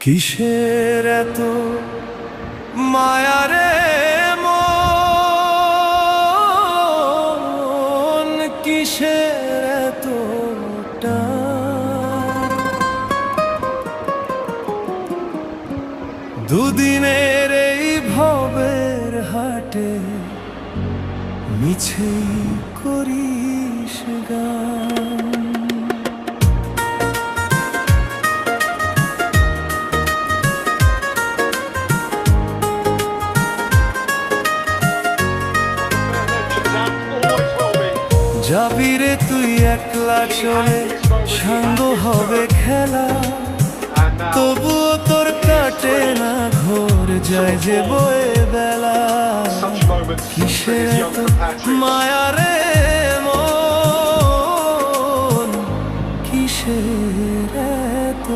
কিসের এত মায়া রে মন, কিসের এত টান? দুদিনের এই ভবের হাটে মিছেই করিস গান। যাবি রে তুই একলা চলে, সাঙ্গ হবে খেলা, তবুও তোর কাটে না ঘোর, যায় যে বয়ে বেলা। কিসের এত মায়া রে মন, কিসের এত